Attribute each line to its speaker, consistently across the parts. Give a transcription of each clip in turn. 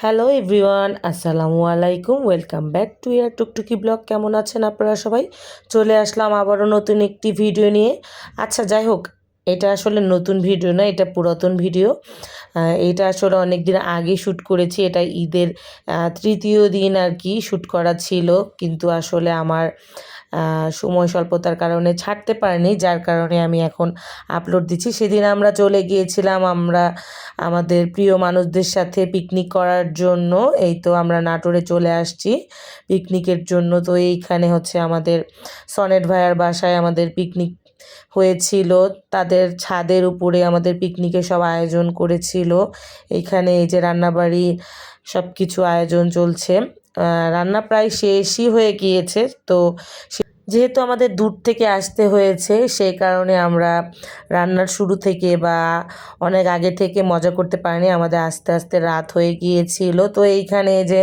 Speaker 1: Hello everyone, আসসালামু আলাইকুম। Welcome back to year Tuktuki blog. কেমন আছেন আপনারা সবাই? চলে আসলাম আবারও নতুন একটি ভিডিও নিয়ে। আচ্ছা, যাই হোক, এটা আসলে নতুন ভিডিও না, এটা পুরাতন ভিডিও। এটা আসলে অনেক দিন আগে শ্যুট করেছি। এটা ঈদের তৃতীয় দিন আর কি শ্যুট করা ছিল, কিন্তু আসলে আমার সময় স্বল্পতার কারণে ছাড়তে পারিনি, যার কারণে আমি এখন আপলোড দিচ্ছি। সেদিন আমরা চলে গিয়েছিলাম আমাদের প্রিয় মানুষদের সাথে পিকনিক করার জন্য। এই তো আমরা নাটোরে চলে আসছি পিকনিকের জন্য। তো এইখানে হচ্ছে আমাদের সনেট ভাইয়ার বাসায় আমাদের পিকনিক হয়েছিল। তাদের ছাদের উপরে আমাদের পিকনিকের সব আয়োজন করেছিল। এইখানে এই যে রান্নাবাড়ি সব কিছু আয়োজন চলছে। রান্না প্রায় শেষই হয়ে গিয়েছে। তো যেহেতু আমাদের দূর থেকে আসতে হয়েছে, সেই কারণে আমরা রান্নার শুরু থেকে বা অনেক আগে থেকে মজা করতে পারিনি। আমাদের আস্তে আস্তে রাত হয়ে গিয়েছিল। তো এইখানে যে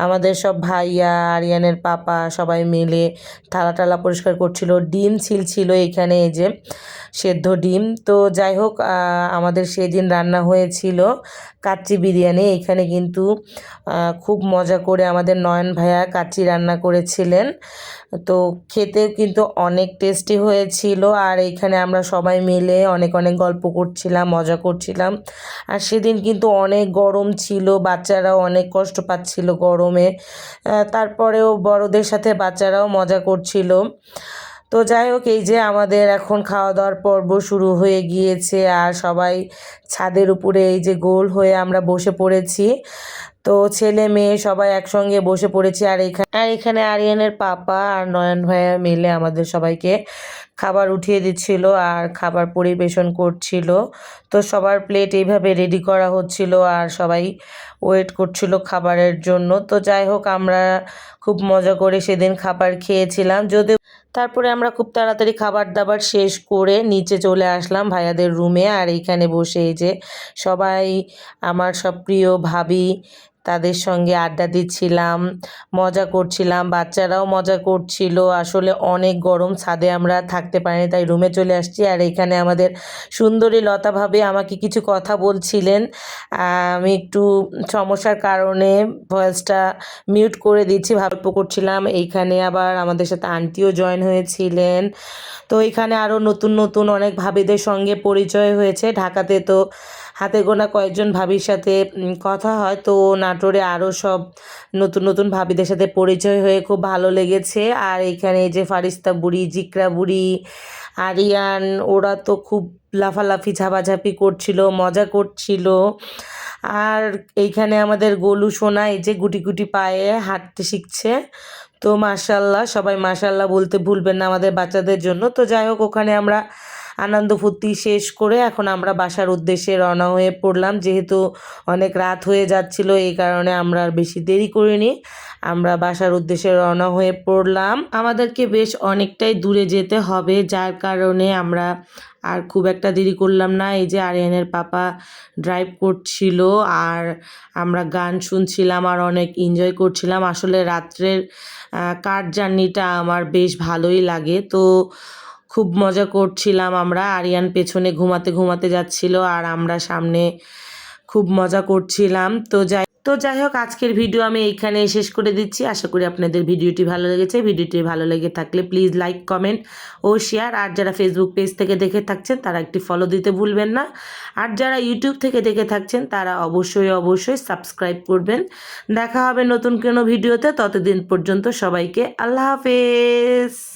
Speaker 1: আমাদের সব ভাইয়া, আরিয়ানের পাপা সবাই মিলে থালা টালা পরিষ্কার করছিল, ডিম ছিল এইখানে, এই যে সেদ্ধ ডিম। তো যাই হোক, আমাদের সেদিন রান্না হয়েছিল কাচ্চি বিরিয়ানি। এখানে কিন্তু খুব মজা করে আমাদের নয়ন ভাইয়া কাচ্চি রান্না করেছিলেন। তো খেতেও কিন্তু অনেক টেস্টি হয়েছিল। আর এইখানে আমরা সবাই মিলে অনেক অনেক গল্প করছিলাম, মজা করছিলাম। আর সেদিন কিন্তু অনেক গরম ছিল, বাচ্চারাও অনেক কষ্ট পাচ্ছিল গরমে। তারপরেও বড়দের সাথে বাচ্চারাও মজা করছিল। তো যাই হোক, এই যে আমাদের এখন খাওয়া দাওয়ার পর্ব শুরু হয়ে গিয়েছে। আর সবাই ছাদের উপরে এই যে গোল হয়ে আমরা বসে পড়েছি। তো ছেলে মেয়ে সবাই একসঙ্গে বসে পড়েছি। আর এখানে আরিয়ানের পাপা আর নয়ন ভাইয়া মিলে আমাদের সবাইকে খাবার উঠিয়ে দিচ্ছিল আর খাবার পরিবেশন করছিল। তো সবার প্লেট এইভাবে রেডি করা হচ্ছিল আর সবাই ওয়েট করছিল খাবারের জন্য। তো যাই হোক, আমরা খুব মজা করে সেদিন খাবার খেয়েছিলাম। যদিও তারপরে আমরা খুব তাড়াতাড়ি খাবার দাবার শেষ করে নিচে চলে আসলাম ভাইয়াদের রুমে। আর এইখানে বসে এই যে সবাই, আমার সব প্রিয় ভাবি, তাদের সঙ্গে আড্ডা দিচ্ছিলাম, মজা করছিলাম। বাচ্চারাও মজা করছিল। আসলে অনেক গরম, ছাদে আমরা থাকতে পারিনি, তাই রুমে চলে আসছি। আর এখানে আমাদের সুন্দরী লতা ভাবি আমাকে কিছু কথা বলছিলেন। আমি একটু সমস্যার কারণে ভয়েসটা মিউট করে দিচ্ছি, গল্প করছিলাম। এইখানে আবার আমাদের সাথে আন্টিও জয়েন হয়েছিলেন। তো এখানে আরও নতুন নতুন অনেক ভাবিদের সঙ্গে পরিচয় হয়েছে। ঢাকাতে তো হাতে গোনা কয়েকজন ভাবির সাথে কথা হয়। তো নাটোরে আরও সব নতুন নতুন ভাবিদের সাথে পরিচয় হয়ে খুব ভালো লেগেছে। আর এইখানে এই যে ফারিস্তা বুড়ি, জিকরা বুড়ি, আরিয়ান, ওরা তো খুব লাফালাফি ঝাপাঝাপি করছিল, মজা করছিল। আর এইখানে আমাদের গোলু সোনা এই যে গুটি গুটি পায়ে হাঁটতে শিখছে। তো মাশাল্লাহ, সবাই মাশাল্লাহ বলতে ভুলবেন না আমাদের বাচ্চাদের জন্য। তো যাই হোক, ওখানে আমরা আনন্দ ফুর্তি শেষ করে এখন আমরা বাসার উদ্দেশ্যে রওনা হয়ে পড়লাম। যেহেতু অনেক রাত হয়ে যাচ্ছিল, এই কারণে আমরা আর বেশি দেরি করিনি, আমরা বাসার উদ্দেশ্যে রওনা হয়ে পড়লাম। আমাদেরকে বেশ অনেকটাই দূরে যেতে হবে, যার কারণে আমরা আর খুব একটা দেরি করলাম না। এই যে আরিয়ানের পাপা ড্রাইভ করছিল আর আমরা গান শুনছিলাম আর অনেক এনজয় করছিলাম। আসলে রাত্রের কার জার্নিটা আমার বেশ ভালোই লাগে। তো খুব মজা করছিলাম আমরা। আরিয়ান পেছনে ঘুমাতে ঘুমাতে যাচ্ছিল আর আমরা সামনে খুব মজা করছিলাম। তো যাই হোক, আজকের ভিডিও আমি এইখানে শেষ করে দিচ্ছি। আশা করি আপনাদের ভিডিওটি ভালো লেগেছে। ভিডিওটি ভালো লেগে থাকলে প্লিজ লাইক, কমেন্ট ও শেয়ার। আর যারা ফেসবুক পেজ থেকে দেখে থাকছেন তারা একটি ফলো দিতে ভুলবেন না। আর যারা ইউটিউব থেকে দেখে থাকছেন তারা অবশ্যই সাবস্ক্রাইব করবেন। দেখা হবে নতুন কোনো ভিডিওতে। ততদিন পর্যন্ত সবাইকে আল্লাহ হাফেজ।